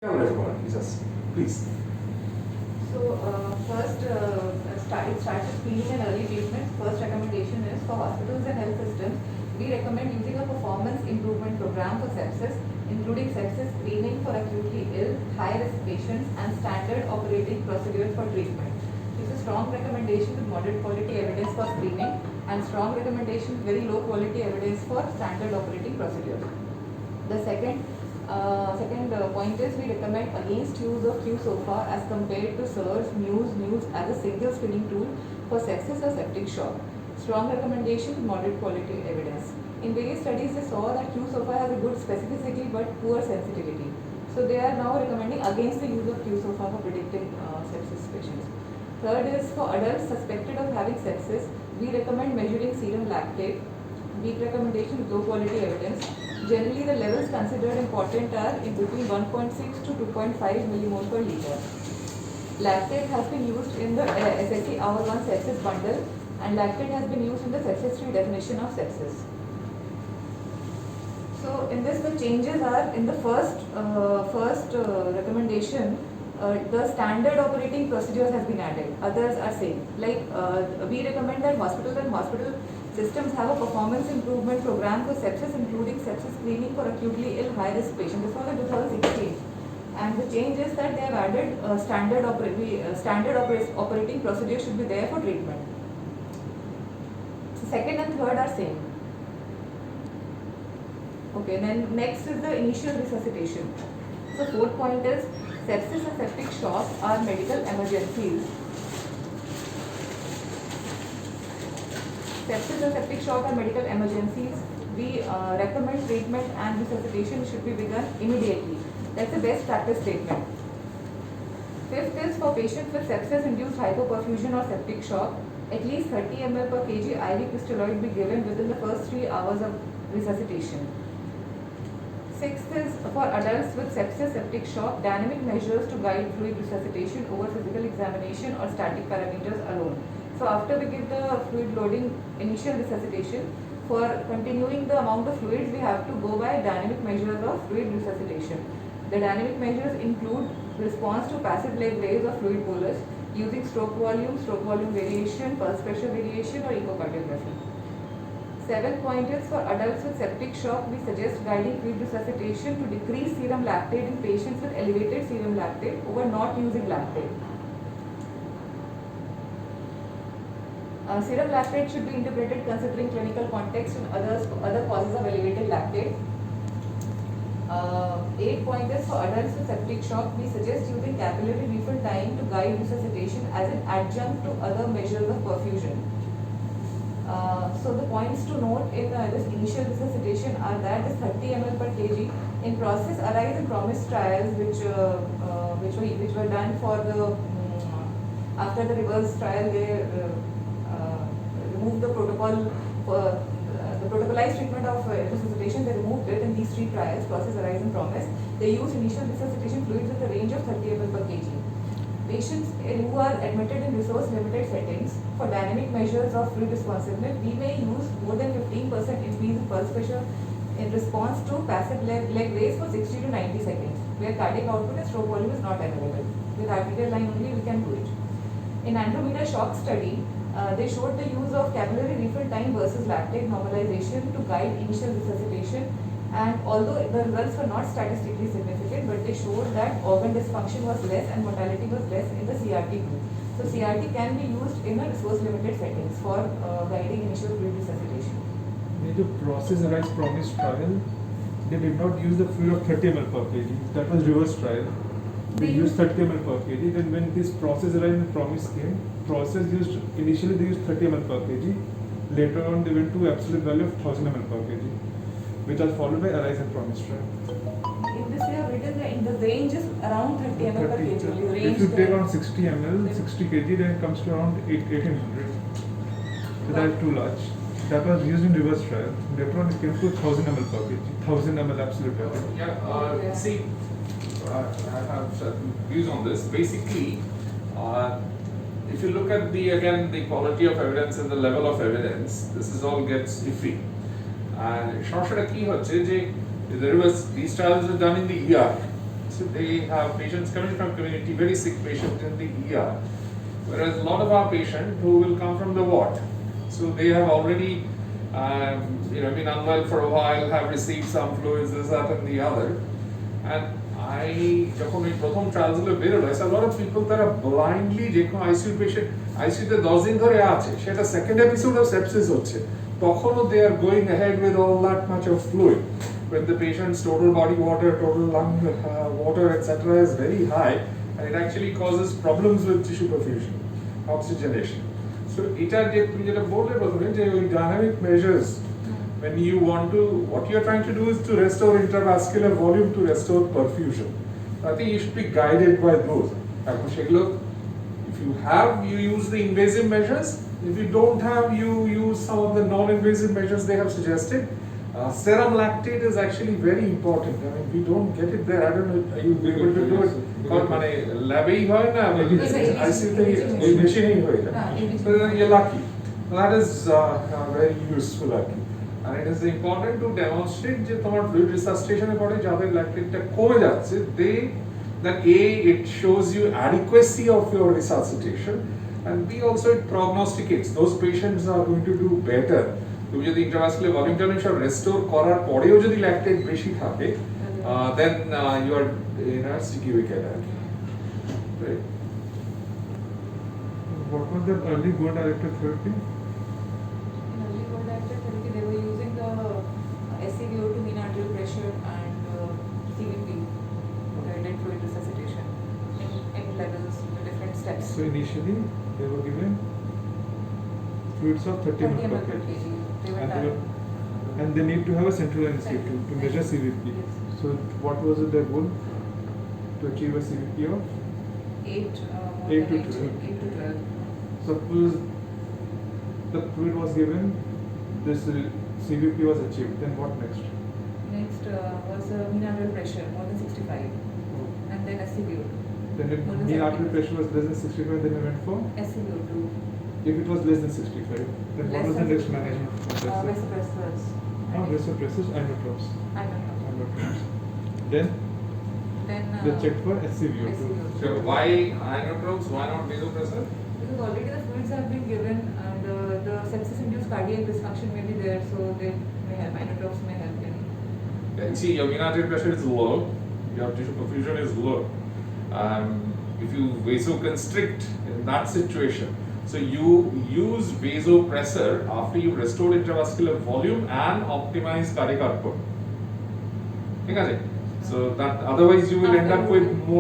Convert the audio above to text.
Jesus, please. So first, it starts with screening and early treatment. First recommendation is for hospitals and health systems. We recommend using a performance improvement program for sepsis, including sepsis screening for acutely ill, high-risk patients, and standard operating procedures for treatment. It's a strong recommendation with moderate quality evidence for screening, and strong recommendation with very low quality evidence for standard operating procedures. The second point is we recommend against use of Q-SOFA as compared to SIRS, Muse as a single screening tool for sepsis or septic shock. Strong recommendation with moderate quality evidence. In various studies, they saw that Q-SOFA has a good specificity but poor sensitivity. So they are now recommending against the use of Q-SOFA for predicting sepsis patients. Third is for adults suspected of having sepsis, we recommend measuring serum lactate. Weak recommendation with low quality evidence. Generally, the levels considered important are in between 1.6 to 2.5 millimole per liter. Lactate has been used in the SSC Hour 1 sepsis bundle, and lactate has been used in the sepsis 3 definition of sepsis. So in this, the changes are in the first recommendation. The standard operating procedures has been added. Others are same. Like we recommend that hospital systems have a performance improvement program for sepsis, including sepsis screening for acutely ill high-risk patients. This was in 2016. And the change is that they have added standard operating procedure should be there for treatment. So second and third are same. Okay, then next is the initial resuscitation. So fourth point is sepsis and septic shock are medical emergencies. Sepsis and septic shock are medical emergencies. We recommend treatment and resuscitation should be begun immediately. That's the best practice statement. Fifth is for patients with sepsis-induced hypoperfusion or septic shock, at least 30 ml per kg IV crystalloid be given within the first 3 hours of resuscitation. Sixth is for adults with sepsis, septic shock, dynamic measures to guide fluid resuscitation over physical examination or static parameters alone. So after we give the fluid loading initial resuscitation, for continuing the amount of fluids, we have to go by dynamic measures of fluid resuscitation. The dynamic measures include response to passive leg raise or fluid bolus using stroke volume variation, pulse pressure variation, or echocardiography. Seventh point is for adults with septic shock, we suggest guiding fluid resuscitation to decrease serum lactate in patients with elevated serum lactate over not using lactate. Serum lactate should be interpreted considering clinical context and other causes of elevated lactate. 8th point is for adults with septic shock, we suggest using capillary refill time to guide resuscitation as an adjunct to other measures of perfusion. So the points to note in this initial resuscitation are that this 30 ml per kg in process ARISE and PROMISE trials which were done for the after the reverse trial they removed the protocol for the protocolized treatment of resuscitation. They removed it in these 3 trials, process ARISE and PROMISE. They used initial resuscitation fluids with a range of 30 ml per kg. Patients who are admitted in resource-limited settings for dynamic measures of fluid responsiveness, we may use more than 15% increase in pulse pressure in response to passive leg raise for 60 to 90 seconds, where cardiac output and stroke volume is not available. With arterial line only, we can do it. In Andromeda shock study, they showed the use of capillary refill time versus lactate normalization to guide initial resuscitation. And although the results were not statistically significant, but they showed that organ dysfunction was less and mortality was less in the CRT group. So CRT can be used in a resource-limited settings for guiding initial fluid resuscitation. In the process ARISE PROMISE trial, they did not use the fluid of 30 ml per kg. That was reverse trial. They used 30 ml per kg. Then when this process ARISE and PROMISE came, process used initially they used 30 ml per kg. Later on they went to absolute value of 1000 ml per kg, which was followed by ARISE and PROMISE trial. In this we have written the range is around 30 ml per kg. If you take on 60 ml, 60 kg, then it comes to around 1800. So that is too large. That was used in reverse trial. Later on it came to 1000 ml per kg, 1000 ml absolute value. See, I have certain views on this. Basically, if you look at the quality of evidence and the level of evidence, this is all gets iffy. And সমস্যাটা কি হচ্ছে যে these trials are done in the ER. they have patients coming from community, very sick patient in the ER, whereas a lot of our patients who will come from the ward, so they have already been unwell for a while, have received some fluids, this, that, and the other, and যখন এই প্রথম ট্রায়ালসগুলো বেরোলো, I saw a lot of people তারা blindly যে কোনো ICU patient আইসিইউতে 10 দিন ধরে আছে, সেটা সেকেন্ড এপিসোড অফ সেপসিস হচ্ছে, তখনও they are going ahead with all that much of fluid when the patient's total body water, total lung water, etc. is very high, and it actually causes problems with tissue perfusion, oxygenation. So এটা যে তুমি যেটা বললে প্রথমে যে ওই dynamic measures, when you want to, what you are trying to do is to restore intravascular volume, to restore perfusion. I think you should be guided by those. এখন সেগুলো, if you have, you use the invasive measures. If you don't have, you use some of the non-invasive measures they have suggested. Serum lactate is actually very important. I mean, we don't get it there. I don't know, are you able to do it? কারণ মানে ল্যাবেই হয় না, আইসিইউতে এই মেশিনেই হয় না। So then you're lucky. That is very useful actually. And it is important to demonstrate যে তোমার fluid resuscitation এ পরে যাদের ল্যাকটেটটা কমে যাচ্ছে, that A, it shows you adequacy of your resuscitation, and B, also it prognosticates those patients are going to do better. তুমি যদি intravascular volume dilution restore করার পরেও যদি ল্যাকটেট বেশি থাকে, then you are in a sticky wicket. Right? What was the early goal-directed therapy? In early goal-directed therapy, they were using the SCVO2 mean arterial pressure and CVP, guided fluid resuscitation, in levels, the different steps. So initially they were given fluids of 30 30 ml ml per per kg. kg. They were And done. and they need to have a central anesthesia to measure CVP. Yes. So what was it their goal? To achieve a CVP of? 8 8 to to 12. Suppose the fluid was given, this CVP was achieved, then what next? Next was mean arterial pressure, more than 65, and then SCVO2. Then if More than mean 70. arterial pressure was less than 65, then we went for? SCVO2, If it was less than 65, then what Less was the than next 65. management? vasopressors, Not vasopressors, inotropes. Inotropes. Then Then they checked for SCVO2. So why inotropes, why not vasopressor? Because already the fluids have been given and the sepsis-induced cardiac dysfunction may be there, so they may help. Inotropes may help. Yeah, see, your mean arterial pressure is low, your tissue perfusion is low. If you vasoconstrict in that situation, so you use vasopressor after you've restored intravascular volume and optimized cardiac output. ঠিক আছে? So that otherwise you will end up with more